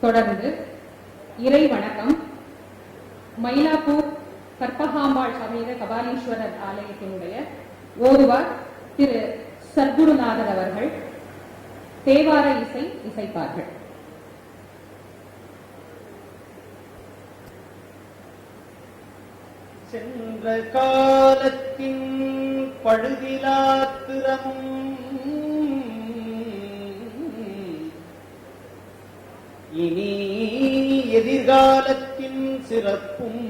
தொடர்ந்து இறை வணக்கம் மயிலாப்பூர் கற்பகாம்பாள் சமேத கபாலீஸ்வரர் ஆலயத்தினுடைய ஓதுவார் திரு சத்குருநாதர் அவர்கள் தேவார இசை இசைப்பார்கள். சென்ற காலத்தின் பழுதிலாத்திரமும் இனி எதிர்காலத்தின் சிறப்பும்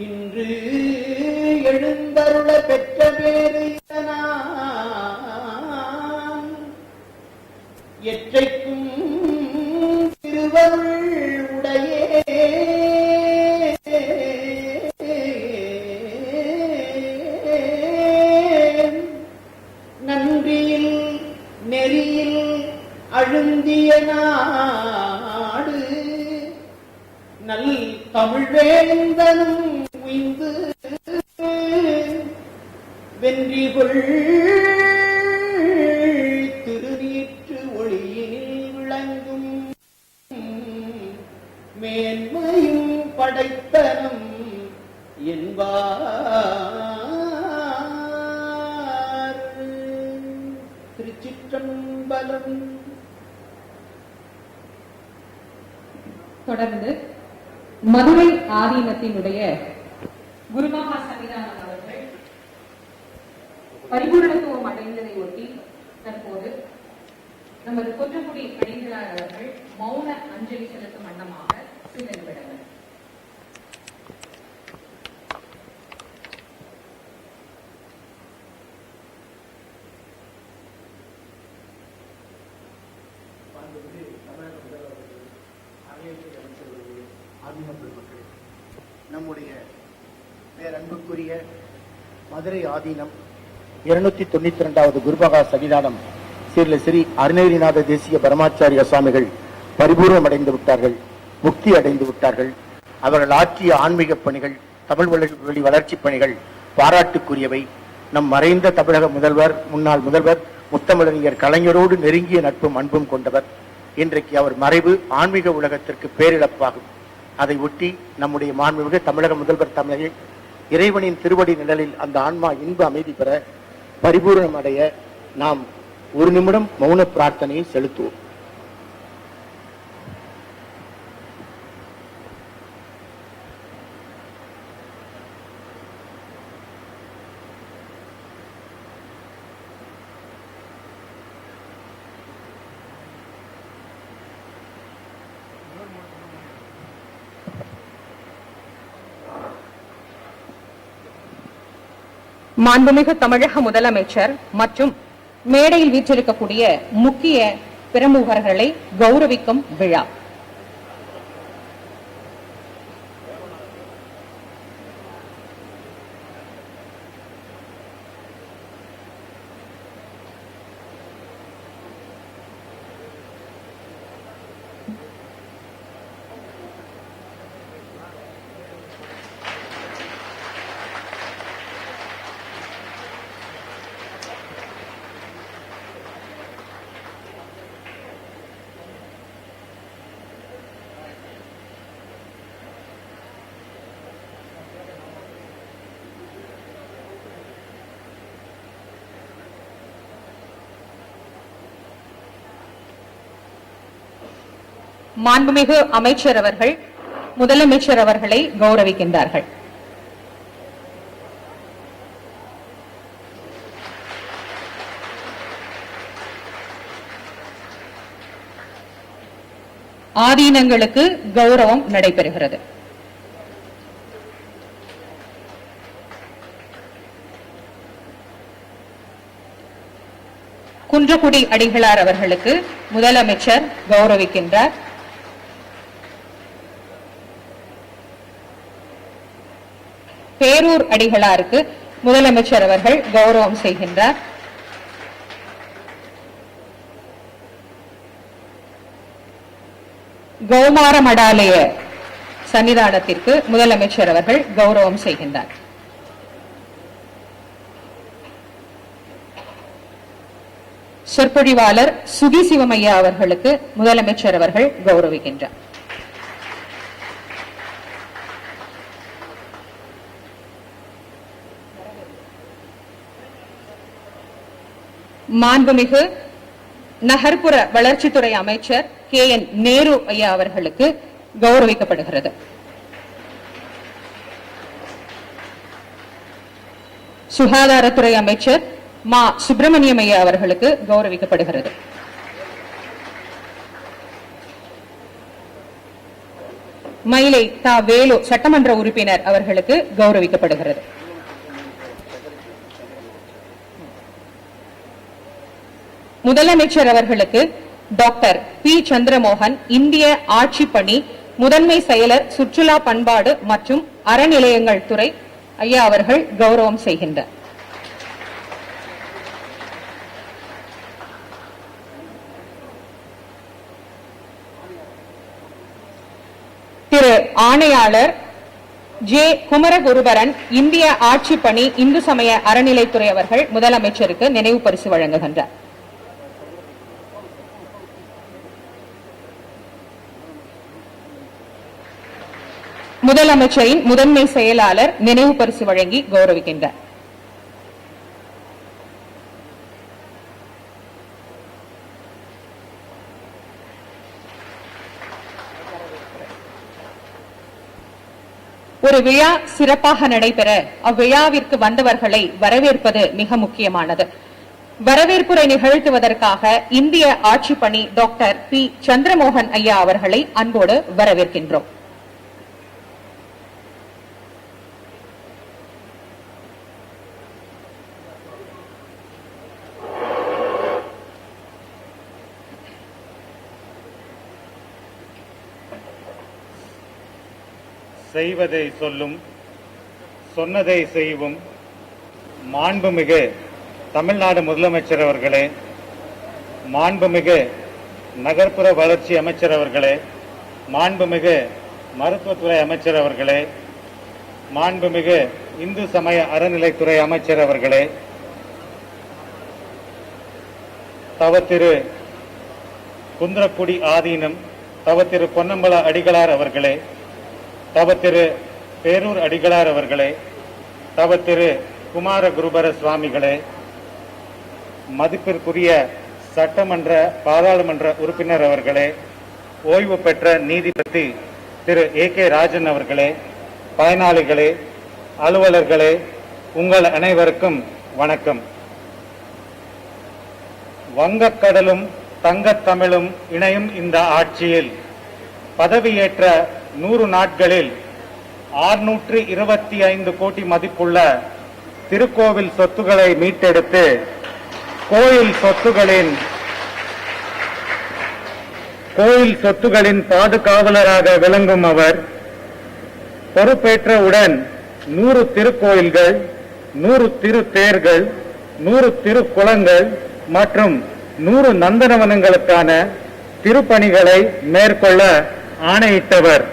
இன்று எழுந்தருள பெற்ற பேரு எற்றைக்கும் திருவருள் உடையே நன்றியில் நெறியில் அழுந்திய நாடு நல் தமிழ் வேந்தனும் உய்ந்து வென்றிகொள் திருநீற்று ஒளியினில் விளங்கும் மேன்மையும் படைத்தனம் என்பார். திருச்சிற்றம்பலம். தொடர்ந்து மதுரை ஆதீனத்தினுடைய குருமகா சன்னிதானம் அவர்கள் பரிபூரணத்துவம் அடைந்ததை ஒட்டி தற்போது நமது கொற்றக்குடி அடைந்தலார் அவர்கள் மௌன அஞ்சலி செலுத்தும் வண்ணமாக சில நிமிடங்கள். நம்முடைய பேரன்புக்குரிய மதுரை ஆதீனம் 292வது குருமகா சன்னிதானம் ஸ்ரீ அருணகிரிநாத தேசிய பரமாச்சாரிய சுவாமிகள் பரிபூர்ணமடைந்து விட்டார்கள், முக்தி அடைந்து விட்டார்கள். அவர்கள் ஆற்றிய ஆன்மீக பணிகள், தமிழ் வழி வளர்ச்சி பணிகள் பாராட்டுக்குரியவை. நம் மறைந்த தமிழக முதல்வர், முன்னாள் முதல்வர் முத்தமிழறிஞர் கலைஞரோடு நெருங்கிய நட்பும் அன்பும் கொண்டவர். இன்றைக்கு அவர் மறைவு ஆன்மீக உலகத்திற்கு பேரிழப்பாகும். அதை ஒட்டி நம்முடைய மாண்புமிகு தமிழக முதல்வர் தமிழை இறைவனின் திருவடி நிழலில் அந்த ஆன்மா இன்ப அமைதி பெற பரிபூர்ணமடைய நாம் ஒரு நிமிடம் மௌன பிரார்த்தனையை செலுத்துவோம். மாண்புமிகு தமிழக முதலமைச்சர் மற்றும் மேடையில் வீற்றிருக்கக்கூடிய முக்கிய பிரமுகர்களை கௌரவிக்கும் விழா. மாண்புமிகு அமைச்சர் அவர்கள் முதலமைச்சர் அவர்களை கௌரவிக்கின்றார்கள். ஆதீனங்களுக்கு கௌரவம் நடைபெறுகிறது. குன்றக்குடி அடிகளார் அவர்களுக்கு முதலமைச்சர் கௌரவிக்கின்றார். பேரூர் அடிகளாருக்கு முதலமைச்சர் அவர்கள் கௌரவம் செய்கின்றார். கௌமார மடாலய சன்னிதானத்திற்கு முதலமைச்சர் அவர்கள் கௌரவம் செய்கின்றார். சொற்பொழிவாளர் சுகி சிவமையா அவர்களுக்கு முதலமைச்சர் அவர்கள் கௌரவிக்கின்றார். மாண்புமிகு நகர்ப்புற வளர்ச்சித்துறை அமைச்சர் KN நேரு ஐயா அவர்களுக்கு கௌரவிக்கப்படுகிறது. சுகாதாரத்துறை அமைச்சர் மா சுப்பிரமணியம் ஐயா அவர்களுக்கு கௌரவிக்கப்படுகிறது. மயிலை தா வேலு சட்டமன்ற உறுப்பினர் அவர்களுக்கு கௌரவிக்கப்படுகிறது. முதலமைச்சர் அவர்களுக்கு டாக்டர் பி சந்திரமோகன் இந்திய ஆட்சி பணி முதன்மை செயலர் சுற்றுலா பண்பாடு மற்றும் அறநிலையங்கள் துறை ஐயா அவர்கள் கௌரவம் செய்கின்றார். திரு ஆணையாளர் ஜே குமரகுருபரன் இந்திய ஆட்சி பணி இந்து சமய அறநிலைத்துறை அவர்கள் முதலமைச்சருக்கு நினைவு பரிசு வழங்குகின்றார். முதலமைச்சரின் முதன்மை செயலாளர் நினைவு பரிசு வழங்கி கௌரவிக்கின்றார். ஒரு விழா சிறப்பாக நடைபெற அவ்விழாவிற்கு வந்தவர்களை வரவேற்பது மிக முக்கியமானது. வரவேற்புரை நிகழ்த்துவதற்காக இந்திய ஆட்சி பணி டாக்டர் பி சந்திரமோகன் ஐயா அவர்களை அன்போடு வரவேற்கின்றோம். செய்வதை சொல்லும், சொன்னதை செய்வும் மாண்புமிகு தமிழ்நாடு முதலமைச்சர் அவர்களே, மாண்புமிகு நகர்ப்புற வளர்ச்சி அமைச்சர் அவர்களே, மாண்புமிகு மருத்துவத்துறை அமைச்சர் அவர்களே, மாண்புமிகு இந்து சமய அறநிலைத்துறை அமைச்சர் அவர்களே, தவத்திரு குன்றக்குடி ஆதீனம் தவத்திரு பொன்னம்பல அடிகளார் அவர்களே, தவத்திரு பேரூர் அடிகளார் அவர்களே, தவத்திரு குமார குருபர சுவாமிகளே, மதிப்பிற்குரிய சட்டமன்ற பாராளுமன்ற உறுப்பினர் அவர்களே, ஓய்வு பெற்ற நீதிபதி திரு AK ராஜன் அவர்களே, பயனாளிகளே, அலுவலர்களே, உங்கள் அனைவருக்கும் வணக்கம். வங்கக்கடலும் தங்கத்தமிழும் இணையும் இந்த ஆட்சியில் பதவியேற்ற 100 நாட்களில் 625 கோடி மதிப்புள்ள திருக்கோவில் சொத்துக்களை மீட்டெடுத்து கோயில் சொத்துகளின் பாதுகாவலராக விளங்கும் அவர் பொறுப்பேற்றவுடன் 100 திருக்கோயில்கள், 100 திருத்தேர்கள், 100 திருக்குளங்கள் மற்றும் 100 நந்தனவனங்களுக்கான திருப்பணிகளை மேற்கொள்ள ஆணையிட்டவர்.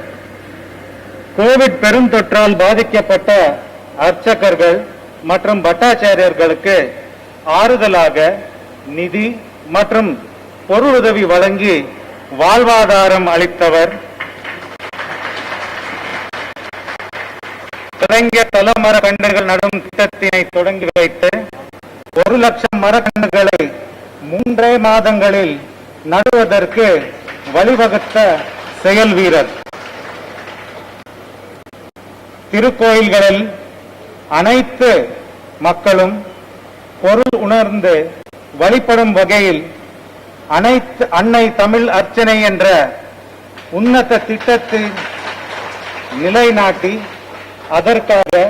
கோவிட் பெருந்தொற்றால் பாதிக்கப்பட்ட அர்ச்சகர்கள் மற்றும் பட்டாச்சாரியர்களுக்கு ஆறுதலாக நிதி மற்றும் பொருளுதவி வழங்கி வாழ்வாதாரம் அளித்தவர். கலைஞர் தல மரக்கன்றுகள் நடும் திட்டத்தினை தொடங்கி வைத்து 1 லட்சம் மரக்கன்றுகளை 3 மாதங்களில் நடுவதற்கு வழிவகுத்த செயல் வீரர். திருக்கோயில்களில் அனைத்து மக்களும் பொருள் உணர்ந்து வழிபடும் வகையில் அனைத்து அன்னை தமிழ் அர்ச்சனை என்ற உன்னத திட்டத்தை நிலைநாட்டி அதற்காக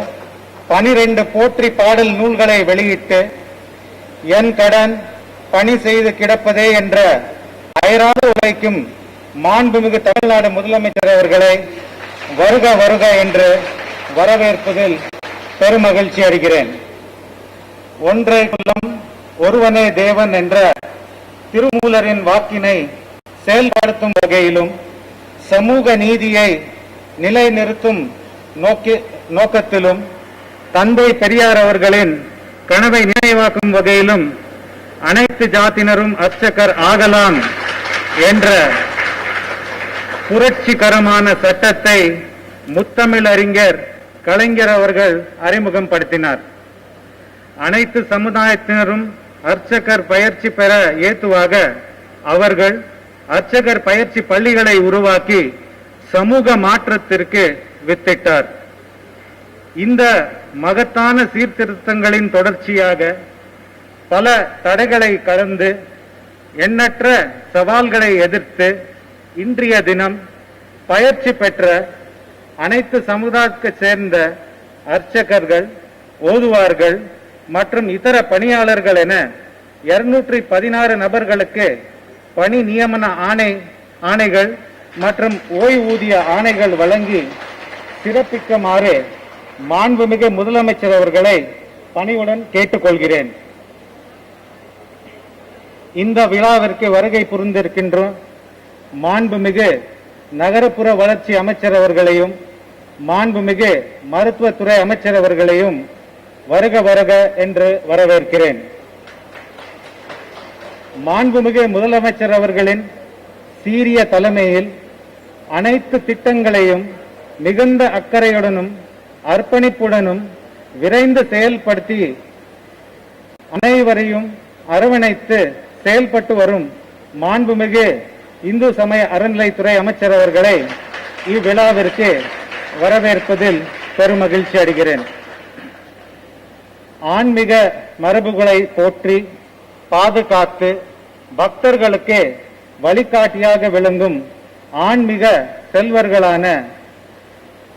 12 போற்றி பாடல் நூல்களை வெளியிட்டு என் கடன் பணி செய்து கிடப்பதே என்ற அயராது உழைக்கும் மாண்புமிகு தமிழ்நாடு முதலமைச்சர் அவர்களை வருக வருக என்று வரவேற்பதில் பெருமகிழ்ச்சி அடைகிறேன். ஒன்றே குலம் ஒருவனே தேவன் என்ற திருமூலரின் வாக்கினை செயல்படுத்தும் வகையிலும் சமூக நீதியை நிலைநிறுத்தும் நோக்கத்திலும் தந்தை பெரியார் அவர்களின் கனவை நினைவாக்கும் வகையிலும் அனைத்து ஜாதியினரும் அர்ச்சகர் ஆகலாம் என்ற புரட்சிகரமான சட்டத்தை முத்தமிழறிஞர் கலைஞர் அவர்கள் அறிமுகப்படுத்தினார். அனைத்து சமுதாயத்தினரும் அர்ச்சகர் பயிற்சி பெற ஏதுவாக அவர்கள் அர்ச்சகர் பயிற்சி பள்ளிகளை உருவாக்கி சமூக மாற்றத்திற்கு வித்திட்டார். இந்த மகத்தான சீர்திருத்தங்களின் தொடர்ச்சியாக பல தடைகளை கடந்து எண்ணற்ற சவால்களை எதிர்த்து இன்றைய தினம் பயிற்சி பெற்ற அனைத்து சமுதாயத்தை சேர்ந்த அர்ச்சகர்கள், ஓதுவார்கள் மற்றும் இதர பணியாளர்கள் என 216 நபர்களுக்கு பணி நியமன ஆணைகள் மற்றும் ஓய்வூதிய ஆணைகள் வழங்கி சிறப்பிக்குமாறு மாண்புமிகு முதலமைச்சர் அவர்களை பணிவுடன் கேட்டுக்கொள்கிறேன். இந்த விழாவிற்கு வருகை புரிந்திருக்கின்ற மாண்புமிகு நகரப்புற வளர்ச்சி அமைச்சர் அவர்களையும் மாண்புமிகு மருத்துவத்துறை அமைச்சர் அவர்களையும் வருக வருக என்று வரவேற்கிறேன். மாண்புமிகு முதலமைச்சர் அவர்களின் சீரிய தலைமையில் அனைத்து திட்டங்களையும் மிகுந்த அக்கறையுடனும் அர்ப்பணிப்புடனும் விரைந்து செயல்படுத்தி அனைவரையும் அரவணைத்து செயல்பட்டு வரும் மாண்புமிகு இந்து சமய அறநிலைத்துறை அமைச்சர் அவர்களை இவ்விழாவிற்கு வரவேற்பதில் பெருமகிழ்ச்சி அடைகிறேன். ஆன்மீக மரபுகளை போற்றி பாதுகாத்து பக்தர்களுக்கு வழிகாட்டியாக விளங்கும் ஆன்மீக செல்வர்களான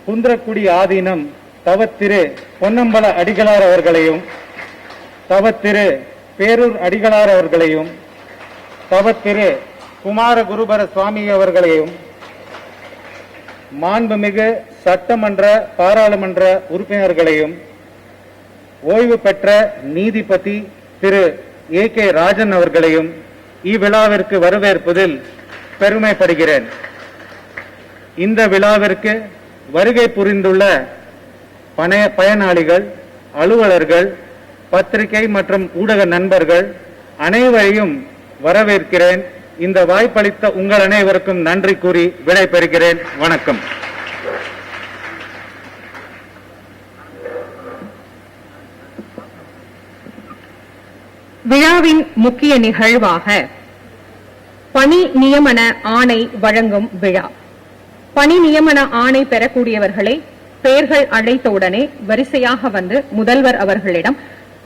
குன்றக்குடி ஆதீனம் தவத்திரு பொன்னம்பல அடிகளார் அவர்களையும் தவத்திரு பேரூர் அடிகளார் அவர்களையும் தவத்திரு குமார குருபர சுவாமி அவர்களையும் மாண்புமிகு சட்டமன்ற பாராளுமன்ற உறுப்பினர்களையும் ஓய்வு பெற்ற நீதிபதி திரு AK ராஜன் அவர்களையும் இவ்விழாவிற்கு வரவேற்பதில் பெருமைப்படுகிறேன். இந்த விழாவிற்கு வருகை புரிந்துள்ள பயனாளிகள், அலுவலர்கள், பத்திரிகை மற்றும் ஊடக நண்பர்கள் அனைவரையும் வரவேற்கிறேன். இந்த வாய்ப்பளித்த உங்கள் அனைவருக்கும் நன்றி கூறி விடைபெறுகிறேன். வணக்கம். விழாவின் முக்கிய நிகழ்வாக பணி நியமன ஆணை வழங்கும் விழா. பணி நியமன ஆணை பெறக்கூடியவர்களை பெயர்கள் அழைத்தவுடனே வரிசையாக வந்து முதல்வர் அவர்களிடம்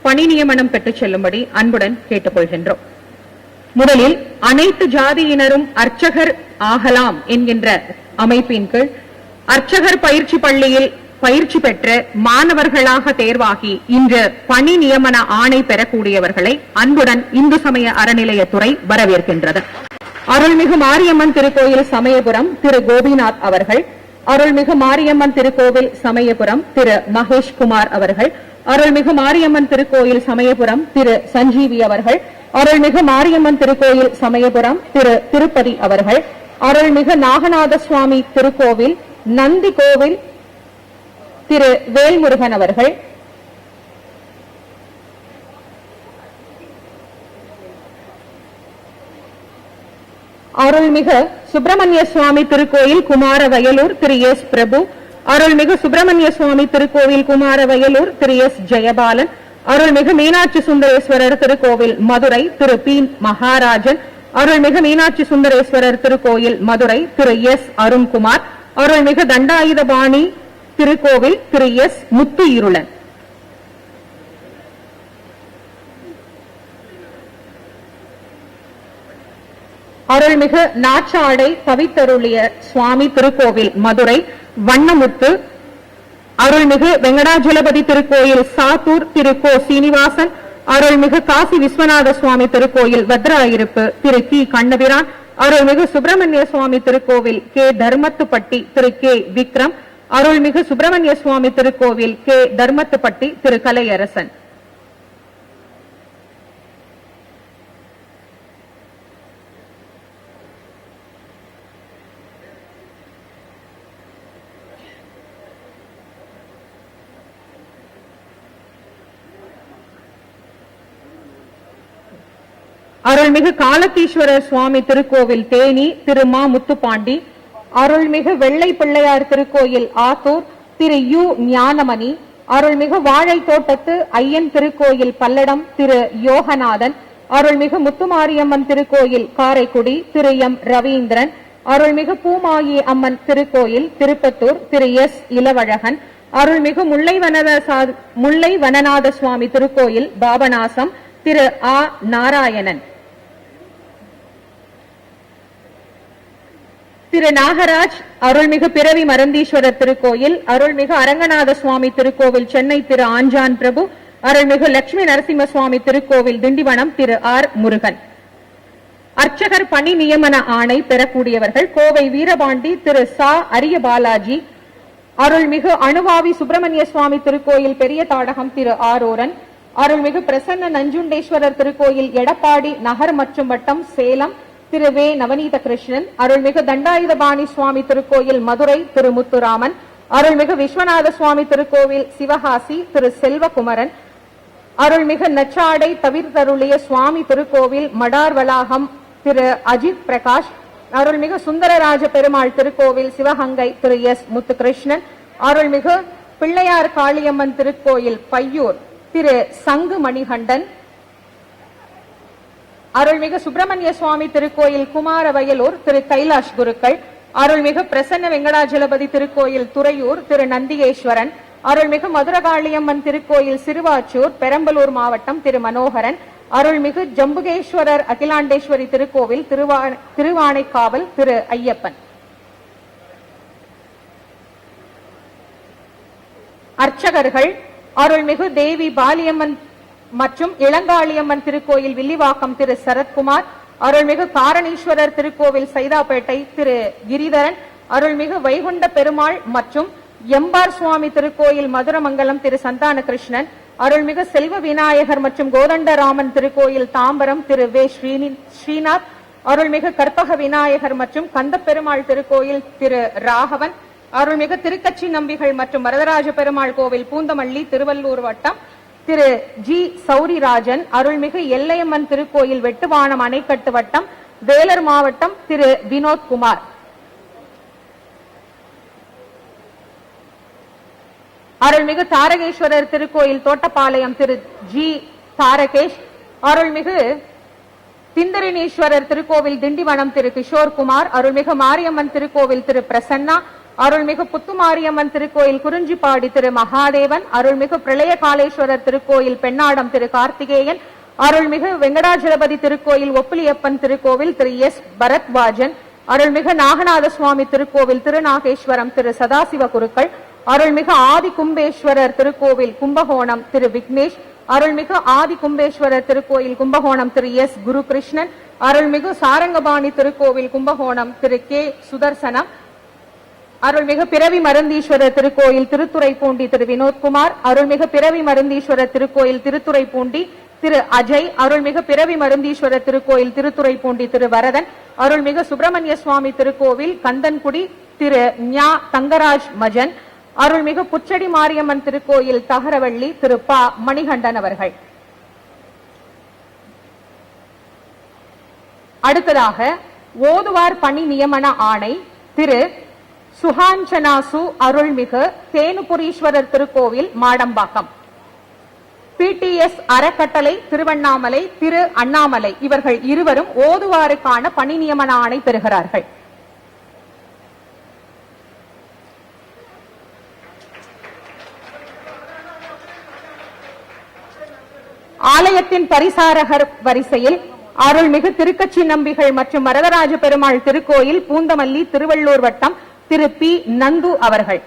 பணி நியமனம் பெற்றுச் செல்லும்படி அன்புடன் கேட்டுக்கொள்கின்றோம். முதலில் அனைத்து ஜாதியினரும் அர்ச்சகர் ஆகலாம் என்கின்ற அமைப்பின் கீழ் அர்ச்சகர் பயிற்சி பள்ளியில் பயிற்சி பெற்று மாணவர்களாக தேர்வாகி இன்று பணி நியமன ஆணை பெறக்கூடியவர்களை அன்புடன் இந்து சமய அறநிலையத்துறை வரவேற்கின்றது. அருள்மிகு மாரியம்மன் திருக்கோயில் சமயபுரம் திரு கோபிநாத் அவர்கள், அருள்மிகு மாரியம்மன் திருக்கோவில் சமயபுரம் திரு மகேஷ்குமார் அவர்கள், அருள்மிகு மாரியம்மன் திருக்கோயில் சமயபுரம் திரு சஞ்சீவி அவர்கள், அருள்மிகு மாரியம்மன் திருக்கோயில் சமயபுரம் திரு திருப்பதி அவர்கள், அருள்மிகு நாகநாத சுவாமி திருக்கோவில் நந்தி கோவில் திரு வேல்முருகன் அவர்கள், அருள்மிகு சுப்பிரமணிய சுவாமி திருக்கோயில் குமாரவயலூர் திரு எஸ் பிரபு, அருள்மிகு சுப்பிரமணிய சுவாமி திருக்கோவில் குமாரவயலூர் திரு எஸ் ஜெயபாலன், அருள்மிகு மீனாட்சி சுந்தரேஸ்வரர் திருக்கோவில் மதுரை திரு பி மகாராஜன், அருள்மிகு மீனாட்சி சுந்தரேஸ்வரர் திருக்கோயில் மதுரை திரு எஸ் அருண்குமார், அருள்மிகு தண்டாயுதபாணி திருக்கோவில் திரு எஸ் முத்து இருளன். அருள்மிகு நாச்சாடை கவித்தருளிய சுவாமி திருக்கோவில் மதுரை வண்ணமுத்து, அருள்மிகு வெங்கடாஜலபதி திருக்கோயில் சாத்தூர் திரு கோ சீனிவாசன், அருள்மிகு காசி விஸ்வநாத சுவாமி திருக்கோயில் வத்ராயிருப்பு திரு கி கண்ணபிரான், அருள்மிகு சுப்பிரமணிய சுவாமி திருக்கோவில் கே தர்மத்துப்பட்டி திரு கே விக்ரம், அருள்மிகு சுப்பிரமணிய சுவாமி திருக்கோவில் கே தர்மத்துப்பட்டி திரு கலையரசன். அருள்மிகு காலத்தீஸ்வரர் சுவாமி திருக்கோவில் தேனி திரு மா முத்துப்பாண்டி, அருள்மிகு வெள்ளை பிள்ளையார் திருக்கோயில் ஆத்தூர் திரு யு ஞானமணி, அருள்மிகு வாழை தோட்டத்து ஐயன் திருக்கோயில் பல்லடம் திரு யோகநாதன், அருள்மிகு முத்துமாரியம்மன் திருக்கோயில் காரைக்குடி திரு எம் ரவீந்திரன், அருள்மிகு பூமாயி அம்மன் திருக்கோயில் திருப்பத்தூர் திரு எஸ் இளவழகன், அருள்மிகு முல்லை வனநாத சுவாமி திருக்கோயில் பாபநாசம் திரு ஆ நாராயணன், திரு நாகராஜ் அருள்மிகு பிறவி மருந்தீஸ்வரர் திருக்கோயில், அருள்மிகு அரங்கநாத சுவாமி திருக்கோவில் சென்னை திரு ஆஞ்சான் பிரபு, அருள்மிகு லட்சுமி நரசிம்ம சுவாமி திருக்கோவில் திண்டிவனம் திரு ஆர் முருகன். அர்ச்சகர் பணி நியமன ஆணை பெறக்கூடியவர்கள் கோவை வீரபாண்டி திரு சா அரிய பாலாஜி, அருள்மிகு அணுவாவி சுப்பிரமணிய சுவாமி திருக்கோயில் பெரிய தாடகம் திரு ஆரோரன், அருள்மிகு பிரசன்ன நஞ்சுண்டேஸ்வரர் திருக்கோயில் எடப்பாடி நகர் மற்றும் வட்டம் சேலம் திரு வே நவநீத கிருஷ்ணன், அருள்மிகு தண்டாயுதபாணி சுவாமி திருக்கோயில் மதுரை திரு முத்துராமன், அருள்மிகு விஸ்வநாத சுவாமி திருக்கோவில் சிவகாசி திரு செல்வகுமரன், அருள்மிகு நச்சாடை தவிர்த்தருளிய சுவாமி திருக்கோவில் மடார் வளாகம் திரு அஜித் பிரகாஷ், அருள்மிகு சுந்தரராஜ பெருமாள் திருக்கோவில் சிவகங்கை திரு எஸ் முத்துகிருஷ்ணன், அருள்மிகு பிள்ளையார் காளியம்மன் திருக்கோயில் பையூர் திரு சங்கு மணிகண்டன், அருள்மிகு சுப்பிரமணிய சுவாமி திருக்கோயில் குமாரவயலூர் திரு கைலாஷ் குருக்கள், அருள்மிகு பிரசன்ன வெங்கடாஜலபதி திருக்கோயில் துறையூர் திரு நந்திகேஸ்வரன், அருள்மிகு மதுரகாளியம்மன் திருக்கோயில் சிறுவாச்சூர் பெரம்பலூர் மாவட்டம் திரு மனோகரன், அருள்மிகு ஜம்புகேஸ்வரர் அகிலாண்டேஸ்வரி திருக்கோவில் திருவானைக்காவல் திரு ஐயப்பன். அர்ச்சகர்கள் அருள்மிகு தேவி பாலியம்மன் மற்றும் இளங்காளியம்மன் திருக்கோயில் வில்லிவாக்கம் திரு சரத்குமார், அருள்மிகு காரணீஸ்வரர் திருக்கோவில் சைதாப்பேட்டை திரு கிரிதரன், அருள்மிகு வைகுண்ட பெருமாள் மற்றும் எம்பார் சுவாமி திருக்கோயில் மதுரமங்கலம் திரு சந்தான கிருஷ்ணன், அருள்மிகு செல்வ விநாயகர் மற்றும் கோதண்டராமன் திருக்கோயில் தாம்பரம் திரு வே ஸ்ரீநாத், அருள்மிகு கற்பக விநாயகர் மற்றும் கந்த பெருமாள் திருக்கோயில் திரு ராகவன், அருள்மிகு திருக்கச்சி நம்பிகள் மற்றும் வரதராஜ பெருமாள் கோவில் பூந்தமல்லி திருவள்ளூர் வட்டம் திரு ஜி சௌரிராஜன், அருள்மிகு எல்லையம்மன் திருக்கோயில் வெட்டுவானம் அணைக்கட்டு வட்டம் வேலர் மாவட்டம் திரு வினோத்குமார், அருள்மிகு தாரகேஸ்வரர் திருக்கோயில் தோட்டப்பாளையம் திரு ஜி தாரகேஷ், அருள்மிகு திந்தரினீஸ்வரர் திருக்கோவில் திண்டிவனம் திரு கிஷோர்குமார், அருள்மிகு மாரியம்மன் திருக்கோவில் திரு பிரசன்னா, அருள்மிகு புத்துமாரியம்மன் திருக்கோயில் குறிஞ்சிப்பாடி திரு மகாதேவன், அருள்மிகு பிரளய காலேஸ்வரர் திருக்கோயில் பெண்ணாடம் திரு கார்த்திகேயன், அருள்மிகு வெங்கடாஜலபதி திருக்கோயில் ஒப்பிலியப்பன் திருக்கோவில் திரு எஸ் பரத்வாஜன், அருள்மிகு நாகநாத சுவாமி திருக்கோவில் திருநாகேஸ்வரம் திரு சதாசிவ குருக்கள், அருள்மிகு ஆதி கும்பேஸ்வரர் திருக்கோவில் கும்பகோணம் திரு விக்னேஷ், அருள்மிகு ஆதி கும்பேஸ்வரர் திருக்கோயில் கும்பகோணம் திரு எஸ் குருகிருஷ்ணன், அருள்மிகு சாரங்கபாணி திருக்கோவில் கும்பகோணம் திரு கே சுதர்சனம், அருள்மிகு பிறவி மருந்தீஸ்வரர் திருக்கோயில் திருத்துறைப்பூண்டி திரு வினோத்குமார், அருள்மிகு பிறவி மருந்தீஸ்வரர் திருக்கோயில் திருத்துறைப்பூண்டி திரு அஜய், அருள்மிகு பிறவி மருந்தீஸ்வரர் திருக்கோயில் திருத்துறைப்பூண்டி திரு வரதன், அருள்மிகு சுப்பிரமணிய சுவாமி திருக்கோவில் கந்தன்குடி திரு ஞா தங்கராஜ் மஜன், அருள்மிகு புச்சடி மாரியம்மன் திருக்கோயில் தகரவள்ளி திரு ப மணிகண்டன் அவர்கள். அடுத்ததாக ஓதுவார் பணி நியமன ஆணை திரு சுஹாஞ்சனாசு அருள்மிகு தேனுபுரீஸ்வரர் திருக்கோவில் மாடம்பாக்கம், PTS அறக்கட்டளை திருவண்ணாமலை திரு அண்ணாமலை இவர்கள் இருவரும் ஓதுவாருக்கான பணி நியமன ஆணை பெறுகிறார்கள். ஆலயத்தின் பரிசாரகர் வரிசையில் அருள்மிகு திருக்கச்சி நம்பிகள் மற்றும் வரதராஜ பெருமாள் திருக்கோயில் பூந்தமல்லி திருவள்ளூர் வட்டம் திரு பி நந்து அவர்கள்.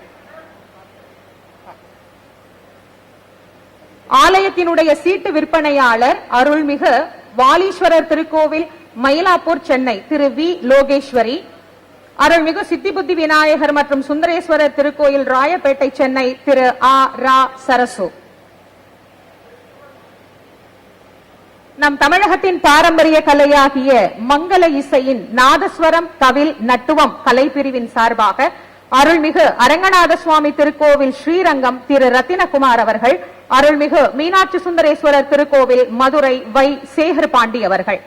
ஆலயத்தினுடைய சீட்டு விற்பனையாளர் அருள்மிகு வாலீஸ்வரர் திருக்கோவில் மயிலாப்பூர் சென்னை திரு வி லோகேஸ்வரி, அருள்மிகு சித்திபுத்தி விநாயகர் மற்றும் சுந்தரேஸ்வரர் திருக்கோயில் ராயப்பேட்டை சென்னை திரு ஆ ரா சரசு. நம் தமிழகத்தின் பாரம்பரிய கலையாகிய மங்கள இசையின் நாதஸ்வரம் தவில் நட்டுவம் கலைப்பிரிவின் சார்பாக அருள்மிகு அரங்கநாத சுவாமி திருக்கோவில் ஸ்ரீரங்கம் திரு ரத்தினகுமார் அவர்கள், அருள்மிகு மீனாட்சி சுந்தரேஸ்வரர் திருக்கோவில் மதுரை வை சேகர் பாண்டி அவர்கள்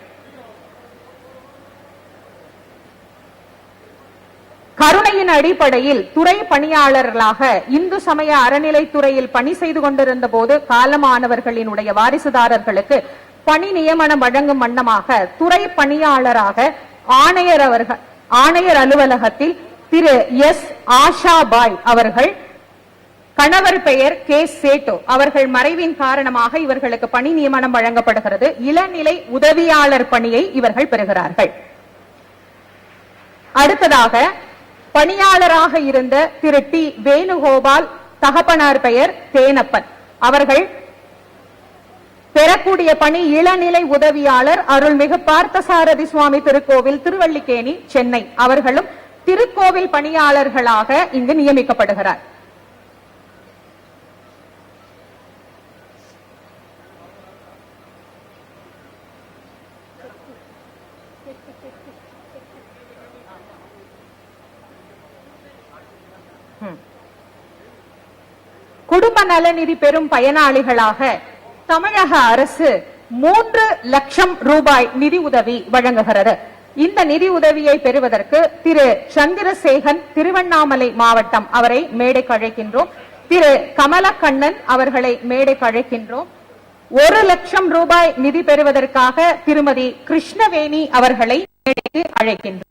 கருணையின் அடிப்படையில் துறை பணியாளர்களாக இந்து சமய அறநிலைத்துறையில் பணி செய்து கொண்டிருந்த போது காலமானவர்களினுடைய வாரிசுதாரர்களுக்கு பணி நியமனம் வழங்கும் வண்ணமாக துறை பணியாளராக ஆணையர் அலுவலகத்தில் திரு எஸ் ஆஷாபாய் அவர்கள், கணவர் பெயர் கே சேட்டு அவர்கள் மறைவின் காரணமாக இவர்களுக்கு பணி நியமனம் வழங்கப்படுகிறது. இளநிலை உதவியாளர் பணியை இவர்கள் பெறுகிறார்கள். அடுத்ததாக பணியாளராக இருந்த திரு டி வேணுகோபால், தகப்பனார் பெயர் தேனப்பன் அவர்கள் பெறக்கூடிய பணி இளநிலை உதவியாளர், அருள்மிகு பார்த்தசாரதி சுவாமி திருக்கோவில், திருவல்லிக்கேணி, சென்னை. அவர்களும் திருக்கோவில் பணியாளர்களாக இங்கு நியமிக்கப்படுகிறார். குடும்ப நலநிதி பெறும் பயனாளிகளாக தமிழக அரசு 3 லட்சம் ரூபாய் நிதி உதவி வழங்குகிறது. இந்த நிதி உதவியை பெறுவதற்கு திரு சந்திரசேகன், திருவண்ணாமலை மாவட்டம், அவரை மேடைக்கு அழைக்கின்றோம். திரு கமலக்கண்ணன் அவர்களை மேடைக்கு அழைக்கின்றோம். 1 லட்சம் ரூபாய் நிதி பெறுவதற்காக திருமதி கிருஷ்ணவேணி அவர்களை மேடைக்கு அழைக்கின்றோம்.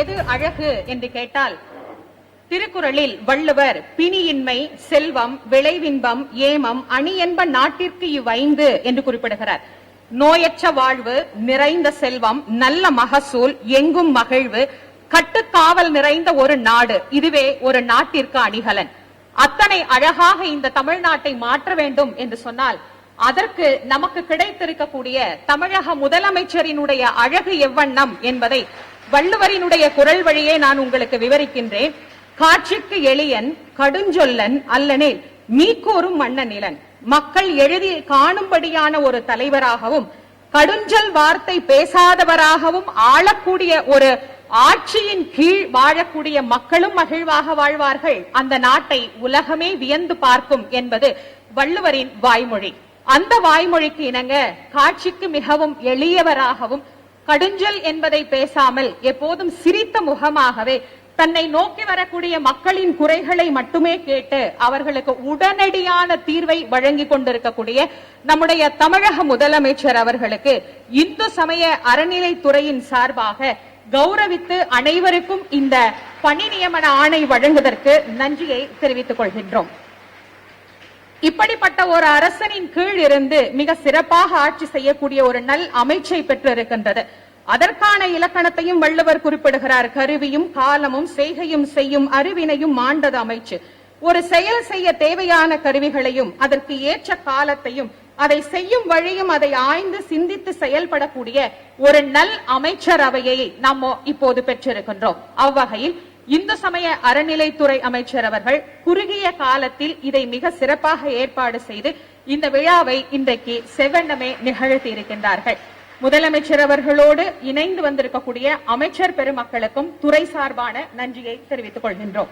எது அழகு என்று கேட்டால், திருக்குறளில் வள்ளுவர் பிணியின்மை, செல்வம், விளைவின்பம், ஏமம், அணி என்ப நாட்டிற்கு இவ்வைந்து என்று குறிப்பிடுகிறார். நோயற்ற வாழ்வு, நிறைந்த செல்வம், நல்ல மகசூல், எங்கும் மகிழ்வு, கட்டுக்காவல் நிறைந்த ஒரு நாடு, இதுவே ஒரு நாட்டிற்கு அணிகலன். அத்தனை அழகாக இந்த தமிழ்நாட்டை மாற்ற வேண்டும் என்று சொன்னால், அதற்கு நமக்கு கிடைத்திருக்கக்கூடிய தமிழக முதலமைச்சரினுடைய அழகு எவ்வண்ணம் என்பதை வள்ளுவரினுடைய குரல் வழியே நான் உங்களுக்கு விவரிக்கின்றேன். காட்சிக்கு எளியன், கடுஞ்சொல்லன் அல்லனேல் மீக்கூறும் மன்னனிலன். மக்கள் எழுதி காணும்படியான ஒரு தலைவராகவும், கடுஞ்சொல் வார்த்தை பேசாதவராகவும், ஆளக்கூடிய ஒரு ஆட்சியின் கீழ் வாழக்கூடிய மக்களும் மகிழ்வாக வாழ்வார்கள். அந்த நாட்டை உலகமே வியந்து பார்க்கும் என்பது வள்ளுவரின் வாய்மொழி. அந்த வாய்மொழிக்கு இணங்க காட்சிக்கு மிகவும் எளியவராகவும், கடுஞ்சொல் என்பதை பேசாமல் எப்போதும் சிரித்த முகமாகவே தன்னை நோக்கி வரக்கூடிய மக்களின் குறைகளை மட்டுமே கேட்டு அவர்களுக்கு உடனடியான தீர்வை வழங்கி கொண்டிருக்கக்கூடிய நம்முடைய தமிழக முதலமைச்சர் அவர்களுக்கு இந்து சமய அறநிலைத்துறையின் சார்பாக கௌரவித்து அனைவருக்கும் இந்த பணி நியமன ஆணை வழங்குவதற்கு நன்றியை தெரிவித்துக் கொள்கின்றோம். இப்படிப்பட்ட ஒரு அரசனின் கீழ் இருந்து மிக சிறப்பாக ஆட்சி செய்யக்கூடிய ஒரு நல் அமைச்சை பெற்றிருக்கின்றது. அதற்கான இலக்கணத்தையும் வள்ளுவர் குறிப்பிடுகிறார். கருவியும் காலமும் செய்கையும் செய்யும் அறிவினையும் மாண்டது அமைச்சு. ஒரு செயல் செய்ய தேவையான கருவிகளையும் அதற்கு ஏற்ற காலத்தையும் அதை செய்யும் வழியும் அதை ஆய்ந்து சிந்தித்து செயல்படக்கூடிய ஒரு நல் அமைச்சரவையை நாம் இப்போது பெற்றிருக்கின்றோம். அவ்வகையில் இந்து சமய அறநிலைத்துறை அமைச்சர் அவர்கள் குறுகிய காலத்தில் இதை மிக சிறப்பாக ஏற்பாடு செய்து இந்த விழாவை இன்றைக்கு செவ்வண்ணமே நிகழ்த்தி இருக்கின்றார்கள். முதலமைச்சர் அவர்களோடு இணைந்து வந்திருக்கக்கூடிய அமைச்சர் பெருமக்களுக்கும் துறை சார்பான நன்றியை தெரிவித்துக் கொள்கின்றோம்.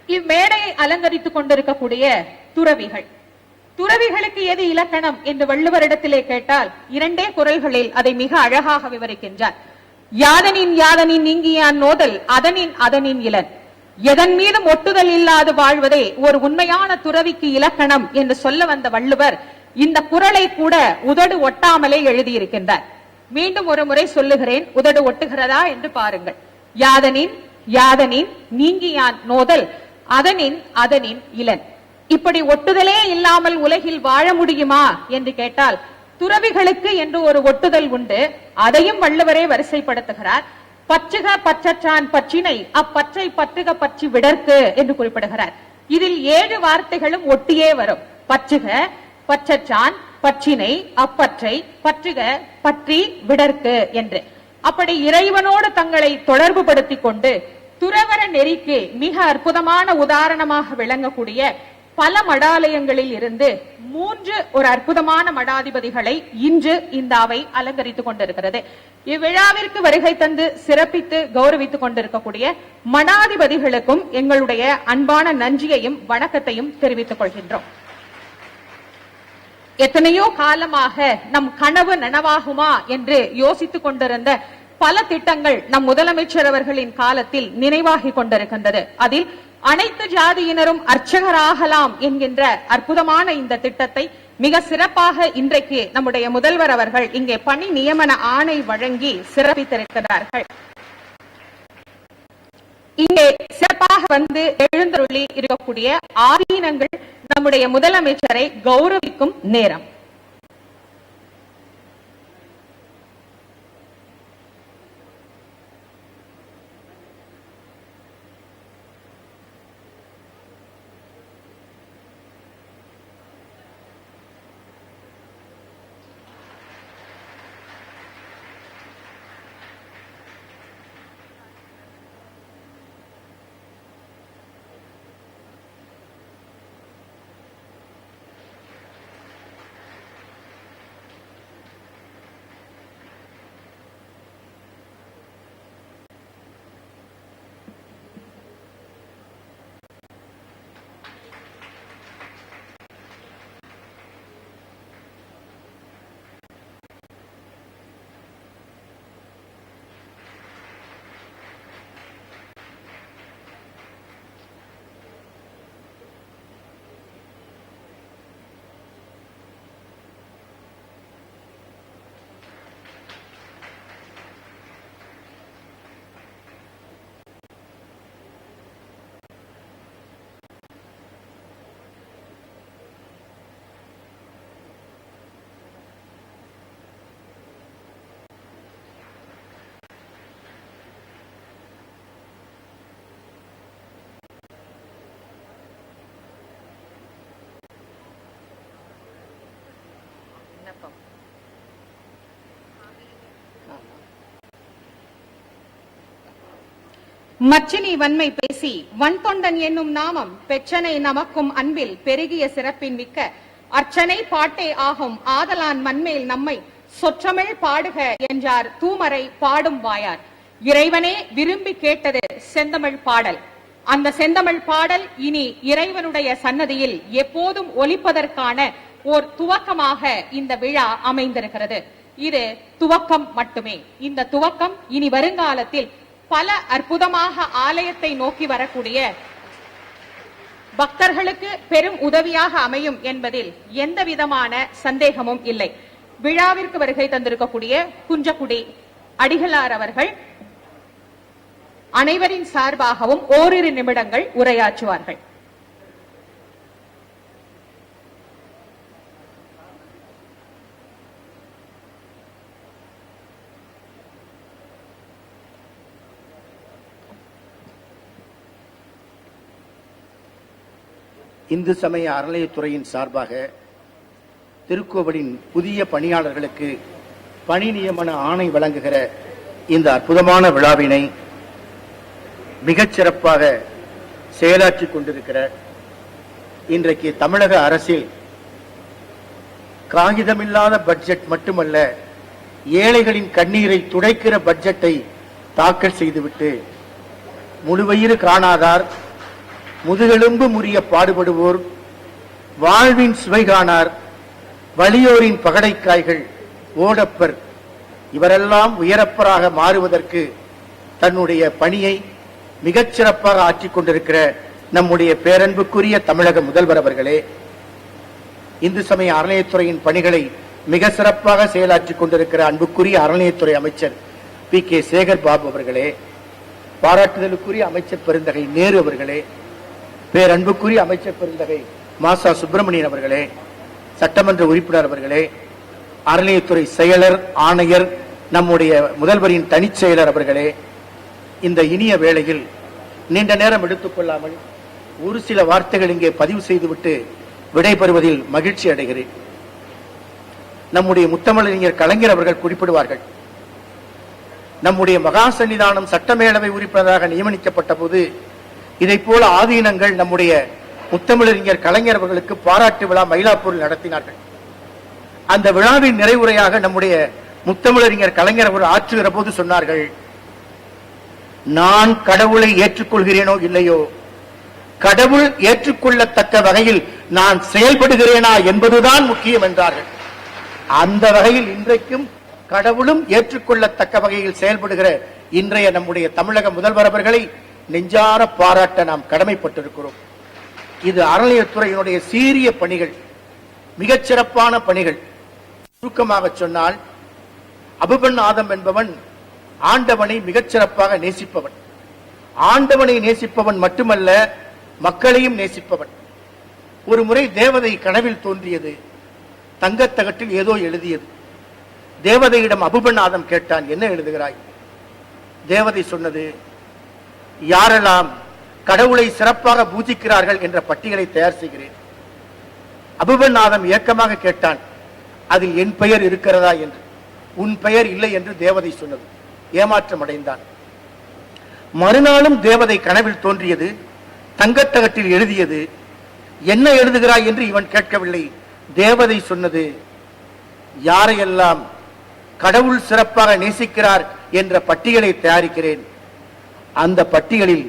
இம்மேடையை அலங்கரித்துக் கொண்டிருக்கக்கூடிய துறவிகள், துறவிகளுக்கு எது இலக்கணம் என்று வள்ளுவரிடத்திலே கேட்டால் 2 குறள்களில் அதை மிக அழகாக விவரிக்கின்றார். யாதனின் யாதனின் நீங்கியான் நோதல், அதனின் அதனின் இலன். எதன் மீதும் ஒட்டுதல் இல்லாது வாழ்வதே ஒரு உண்மையான துறவிக்கு இலக்கணம் என்று சொல்ல வந்த வள்ளுவர் இந்த குறளை கூட உதடு ஒட்டாமலே எழுதியிருக்கின்றார். மீண்டும் ஒரு முறை சொல்லுகிறேன், உதடு ஒட்டுகிறதா என்று பாருங்கள். யாதனின் யாதனின் நீங்கியான் நோதல், அதனின் அதனின் இலன். இப்படி ஒட்டுதலே இல்லாமல் உலகில் வாழ முடியுமா என்று கேட்டால், துறவிகளுக்கு என்று ஒரு ஒட்டுதல் உண்டு. அதையும் வள்ளுவரே வரிசைப்படுத்துகிறார். பற்றுக பற்றற்றான் பற்றினை, அப்பற்றை பற்றுக பற்றி விடற்கு என்று குறிப்பிடுகிறார். இதில் 7 வார்த்தைகளும் ஒட்டியே வரும். பற்றுக, பற்றற்றான், பற்றினை, அப்பற்றை, பற்றுக, பற்றி, விடற்கு என்று. அப்படி இறைவனோடு தங்களை தொடர்பு படுத்திக் கொண்டு துறவர நெறிக்கு மிக அற்புதமான உதாரணமாக விளங்கக்கூடிய பல மடாலயங்களில் இருந்து 3 ஒரு அற்புதமான மடாதிபதிகளை இன்று இந்த அவை அலங்கரித்துக் கொண்டிருக்கிறது. இவ்விழாவிற்கு வருகை தந்து சிறப்பித்து கௌரவித்துக் கொண்டிருக்கக்கூடிய மடாதிபதிகளுக்கும் எங்களுடைய அன்பான நன்றியையும் வணக்கத்தையும் தெரிவித்துக் கொள்கின்றோம். எத்தனையோ காலமாக நம் கனவு நனவாகுமா என்று யோசித்துக் கொண்டிருந்த பல திட்டங்கள் நம் முதலமைச்சர் அவர்களின் காலத்தில் நினைவாகிக் கொண்டிருக்கின்றது. அதில் அனைத்து ஜாதியினரும் அர்ச்சகராகலாம் என்கின்ற அற்புதமான இந்த திட்டத்தை மிக சிறப்பாக இன்றைக்கு நம்முடைய முதல்வர் அவர்கள் இங்கே பணி நியமன ஆணை வழங்கி சிறப்பித்திருக்கிறார்கள். இங்கே சிறப்பாக வந்து எழுந்தருளி இருக்கக்கூடிய ஆதீனங்கள் நம்முடைய முதலமைச்சரை கௌரவிக்கும் நேரம். மச்சினி வன்மை பேசி வன்தொண்டன் என்னும் நாமம் பெற்றனை நமக்கும் அன்பில் பெருகிய சிறப்பின் மிக்க அர்ச்சனை பாட்டே ஆகும் ஆதலான் மண்மேல் நம்மை சொற்றமிழ் பாடுக என்றார் தூமரை பாடும் வாயார். இறைவனே விரும்பி கேட்டது செந்தமிழ் பாடல். அந்த செந்தமிழ் பாடல் இனி இறைவனுடைய சன்னதியில் எப்போதும் ஒலிப்பதற்கான ஓர் துவக்கமாக இந்த விழா அமைந்திருக்கிறது. இது துவக்கம் மட்டுமே. இந்த துவக்கம் இனி வருங்காலத்தில் பல அற்புதமாக ஆலயத்தை நோக்கி வரக்கூடிய பக்தர்களுக்கு பெரும் உதவியாக அமையும் என்பதில் எந்த விதமான சந்தேகமும் இல்லை. விழாவிற்கு வருகை தந்திருக்கக்கூடிய குஞ்சக்குடி அடிகளார் அவர்கள் அனைவரின் சார்பாகவும் ஓரிரு நிமிடங்கள் உரையாற்றுவார்கள். இந்து சமய அறநிலையத்துறையின் சார்பாக திருக்கோவிலின் புதிய பணியாளர்களுக்கு பணி நியமன ஆணை வழங்குகிற இந்த அற்புதமான விழாவினை மிகச் சிறப்பாக செயலாற்றிக் கொண்டிருக்கிற இன்றைக்கு தமிழக அரசில் காகிதமில்லாத பட்ஜெட் மட்டுமல்ல, ஏழைகளின் கண்ணீரை துடைக்கிற பட்ஜெட்டை தாக்கல் செய்துவிட்டு முழுவயிறு காணாதார், முதுகெலும்பு முறிய பாடுபடுவோர், வாழ்வின் சுவை காணார், வலியோரின் பகடைக்காய்கள், ஓடப்பர் இவரெல்லாம் உயரப்பராக மாறுவதற்கு தன்னுடைய பணியை மிகச் சிறப்பாக ஆற்றிக் கொண்டிருக்கிற நம்முடைய பேரன்புக்குரிய தமிழக முதல்வர் அவர்களே, இந்து சமய அறநிலையத்துறையின் பணிகளை மிக சிறப்பாக செயலாற்றிக் கொண்டிருக்கிற அன்புக்குரிய அறநிலையத்துறை அமைச்சர் பி.கே. சேகர் பாபு அவர்களே, பாராட்டுதலுக்குரிய அமைச்சர் பெருந்தகை நேரு அவர்களே, பேரன்புக்குரிய அமைச்சர் பெருந்தகை மாசா சுப்பிரமணியன் அவர்களே, சட்டமன்ற உறுப்பினர் அவர்களே, அறநிலையத்துறை செயலர், ஆணையர், நம்முடைய முதல்வரின் தனிச் செயலர் அவர்களே, இந்த இனிய வேளையில் நீண்ட நேரம் எடுத்துக் கொள்ளாமல் ஒரு சில வார்த்தைகள் இங்கே பதிவு செய்துவிட்டு விடைபெறுவதில் மகிழ்ச்சி அடைகிறேன். நம்முடைய முத்தமிழறிஞர் கலைஞர் அவர்கள் குறிப்பிடுவார்கள், நம்முடைய மகா சன்னிதானம் சட்டமேலவை உறுப்பினராக நியமிக்கப்பட்ட போது இதை போல ஆதீனங்கள் நம்முடைய முத்தமிழறிஞர் கலைஞர் அவர்களுக்கு பாராட்டு விழா மயிலாப்பூரில் நடத்தினார்கள். அந்த விழாவின் நிறைவுரையாக நம்முடைய முத்தமிழறிஞர் கலைஞர் அவர்கள் ஆற்றுகிற போது சொன்னார்கள், நான் கடவுளை ஏற்றுக்கொள்கிறேனோ இல்லையோ, கடவுள் ஏற்றுக்கொள்ளத்தக்க வகையில் நான் செயல்படுகிறேனா என்பதுதான் முக்கியம் என்றார்கள். அந்த வகையில் இன்றைக்கும் கடவுளும் ஏற்றுக்கொள்ளத்தக்க வகையில் செயல்படுகிற இன்றைய நம்முடைய தமிழக முதல்வர் அவர்களை நெஞ்சார பாராட்ட நாம் கடமைப்பட்டிருக்கிறோம். இது அறநிலையத்துறையினுடைய சீரிய பணிகள், மிகச்சிறப்பான பணிகள். சுருக்கமாக சொன்னால், அபுபன் ஆதம் என்பவன் ஆண்டவனை மிகச்சிறப்பாக நேசிப்பவன். ஆண்டவனை நேசிப்பவன் மட்டுமல்ல, மக்களையும் நேசிப்பவன். ஒரு முறை தேவதை கனவில் தோன்றியது, தங்கத்தகட்டில் ஏதோ எழுதியது. தேவதையிடம் அபுபன் ஆதம் கேட்டான், என்ன எழுதுகிறாய்? தேவதை சொன்னது, யாரெல்லாம் கடவுளை சிறப்பாக பூஜிக்கிறார்கள் என்ற பட்டியலை தயார் செய்கிறேன். அபுபன் ஆதம் ஏக்கமாக கேட்டான், அதில் என் பெயர் இருக்கிறதா என்று. உன் பெயர் இல்லை என்று தேவதை சொன்னது. ஏமாற்றம் அடைந்தான். மறுநாளும் தேவதை கனவில் தோன்றியது, தங்கத்தகட்டில் எழுதியது. என்ன எழுதுகிறாய் என்று இவன் கேட்கவில்லை. தேவதை சொன்னது, யாரையெல்லாம் கடவுள் சிறப்பாக நேசிக்கிறார் என்ற பட்டியலை தயாரிக்கிறேன். அந்த பட்டியலில்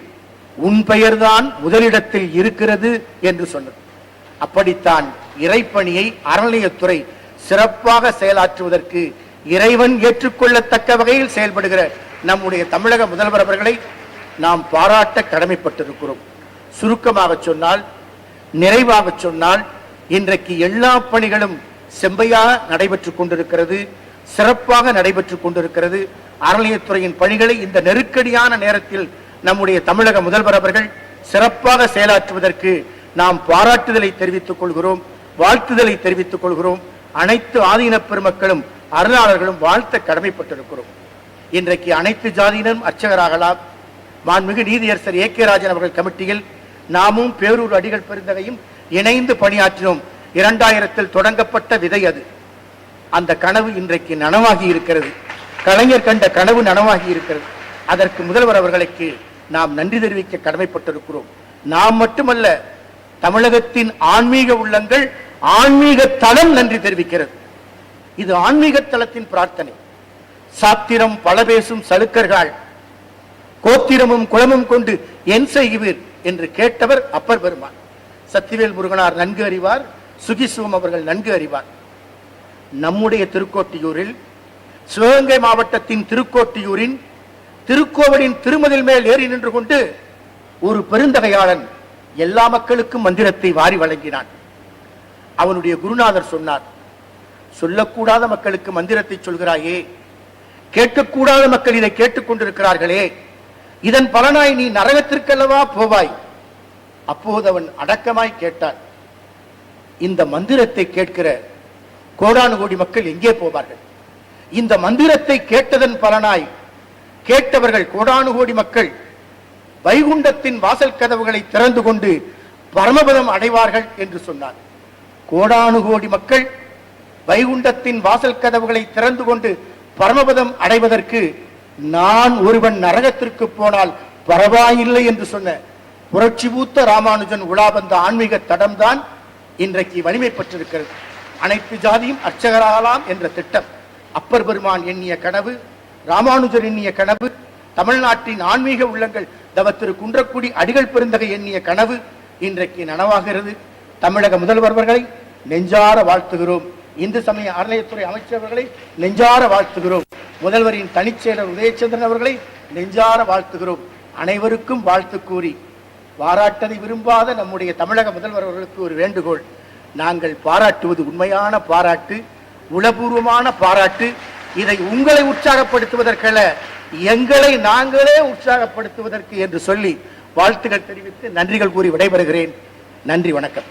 உன் பெயர்தான் முதலிடத்தில் இருக்கிறது என்று சொன்னது. அப்படித்தான் இறைப்பணியை அறநிலையத்துறை சிறப்பாக செயலாற்றுவதற்கு இறைவன் ஏற்றுக்கொள்ளத்தக்க வகையில் செயல்படுகிற நம்முடைய தமிழக முதல்வர் அவர்களை நாம் பாராட்ட கடமைப்பட்டிருக்கிறோம். சுருக்கமாக சொன்னால், நிறைவாக சொன்னால், இன்றைக்கு எல்லா பணிகளும் செம்மையாக நடைபெற்றுக் கொண்டிருக்கிறது, சிறப்பாக நடைபெற்றுக் கொண்டிருக்கிறது. அறநிலையத்துறையின் பணிகளை இந்த நெருக்கடியான நேரத்தில் நம்முடைய தமிழக முதல்வர் அவர்கள் சிறப்பாக செயலாற்றுவதற்கு நாம் பாராட்டுதலை தெரிவித்துக் கொள்கிறோம், வாழ்த்துதலை தெரிவித்துக் கொள்கிறோம். அனைத்து ஆதீன பெருமக்களும் அருளாளர்களும் வாழ்த்த கடமைப்பட்டிருக்கிறோம். இன்றைக்கு அனைத்து ஜாதியினரும் அர்ச்சகராகலாம். மாண்புமிகு நீதியரசர் ஏ கே ராஜன் அவர்கள் கமிட்டியில் நாமும் பேரூர் அடிகள் பெருந்தகையும் இணைந்து பணியாற்றினோம். 2000 தொடங்கப்பட்ட விதை அது. அந்த கனவு இன்றைக்கு நனவாகி இருக்கிறது. கலைஞர் கண்ட கனவு நனவாகி இருக்கிறது. அதற்கு முதல்வர் அவர்களுக்கு நாம் நன்றி தெரிவிக்க கடமைப்பட்டிருக்கிறோம். நாம் மட்டுமல்ல, தமிழகத்தின் ஆன்மீக உள்ளங்கள், ஆன்மீக தளம் நன்றி தெரிவிக்கிறது. இது ஆன்மீக தளத்தின் பிரார்த்தனை. சாத்திரம் பல பேசும் சலுக்கர்கள் கோத்திரமும் குளமும் கொண்டு என் செய்வீர் என்று கேட்டவர் அப்பர் பெருமான். சத்திவேல் முருகனார் நன்கு அறிவார், சுகிசுவம் அவர்கள் நன்கு அறிவார். நம்முடைய திருக்கோட்டியூரில், சிவகங்கை மாவட்டத்தின் திருக்கோட்டியூரின் திருக்கோவிலின் திருமதில் மேல் ஏறி நின்று கொண்டு ஒரு பெருந்தகையாளன் எல்லா மக்களுக்கும் மந்திரத்தை வாரி வழங்கினான். அவனுடைய குருநாதர் சொன்னார், சொல்லக்கூடாத மக்களுக்கு மந்திரத்தை சொல்கிறாயே, கேட்கக்கூடாத மக்கள் இதை கேட்டுக் கொண்டிருக்கிறார்களே, இதன் பலனாய் நீ நரகத்திற்கல்லவா போவாய். அப்போது அவன் அடக்கமாய் கேட்டான், இந்த மந்திரத்தை கேட்கிற கோடானு கோடி மக்கள் எங்கே போவார்கள்? இந்த மந்திரத்தை கேட்டதன் பலனாய் கேட்டவர்கள் கோடானு கோடி மக்கள் வைகுண்டத்தின் வாசல் கதவுகளை திறந்து கொண்டு பரமபதம் அடைவார்கள் என்று சொன்னார். கோடானு கோடி மக்கள் வைகுண்டத்தின் வாசல் கதவுகளை திறந்து கொண்டு பரமபதம் அடைவதற்கு நான் ஒருவன் நரகத்திற்கு போனால் பரவாயில்லை என்று சொன்ன புரட்சி பூத்த ராமானுஜன் உலாவந்த ஆன்மீக தடம்தான் இன்றைக்கு வலிமை பெற்றிருக்கிறது. அனைத்து ஜாதியும் அர்ச்சகராகலாம் என்ற திட்டம் அப்பர் பெருமான் எண்ணிய கனவு, ராமானுஜர் எண்ணிய கனவு, தமிழ்நாட்டின் ஆன்மீக உள்ளங்கள் திரு குன்றக்குடி அடிகள் பெருந்தகை எண்ணிய கனவு இன்றைக்கு நனவாகிறது. தமிழக முதல்வர்களை நெஞ்சார வாழ்த்துகிறோம். இந்து சமய அறநிலையத்துறை அமைச்சர்களை நெஞ்சார வாழ்த்துகிறோம். முதல்வரின் தனிச்செயலர் உதயச்சந்திரன் அவர்களை நெஞ்சார வாழ்த்துகிறோம். அனைவருக்கும் வாழ்த்து கூறி, பாராட்டதை விரும்பாத நம்முடைய தமிழக முதல்வர் அவர்களுக்கு ஒரு வேண்டுகோள். நாங்கள் பாராட்டுவது உண்மையான பாராட்டு, உளபூர்வமான பாராட்டு. இதை உங்களை உற்சாகப்படுத்துவதற்கல்ல, எங்களை நாங்களே உற்சாகப்படுத்துவதற்கு என்று சொல்லி வாழ்த்துக்கள் தெரிவித்து நன்றிகள் கூறி விடைபெறுகிறேன். நன்றி, வணக்கம்.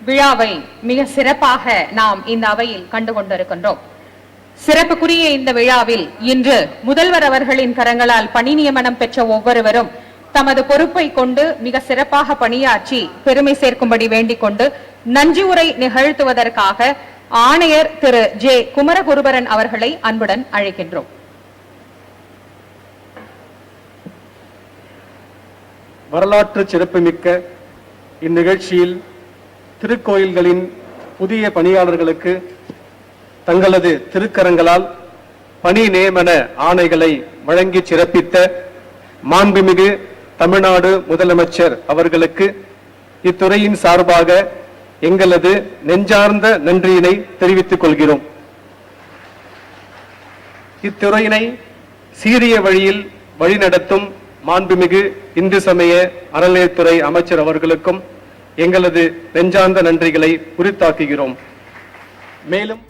விழாவை மிக சிறப்பாக நாம் இந்த அவையில் கண்டு கொண்டிருக்கின்றோம். சிறப்புக்குரிய இந்த விழாவில் இன்று முதல்வர் அவர்களின் கரங்களால் பணி நியமனம் பெற்ற ஒவ்வொருவரும் தமது பொறுப்பை கொண்டு மிக சிறப்பாக பணியாற்றி பெருமை சேர்க்கும்படி வேண்டிக் கொண்டு நன்றி உரை நிகழ்த்துவதற்காக ஆணையர் திரு ஜே குமரகுருபரன் அவர்களை அன்புடன் அழைக்கின்றோம். வரலாற்று சிறப்புமிக்க இந்நிகழ்ச்சியில் திருக்கோயில்களின் புதிய பணியாளர்களுக்கு தங்களது திருக்கரங்களால் பணி நியமன ஆணைகளை வழங்கி சிறப்பித்த மாண்புமிகு தமிழ்நாடு முதலமைச்சர் அவர்களுக்கு இத்துறையின் சார்பாக எங்களது நெஞ்சார்ந்த நன்றியினை தெரிவித்துக் கொள்கிறோம். இத்துறையினை சீரிய வழியில் வழிநடத்தும் மாண்புமிகு இந்து சமய அறநிலையத்துறை அமைச்சர் அவர்களுக்கும் எங்களது நெஞ்சார்ந்த நன்றிகளை உரித்தாக்குகிறோம். மேலும்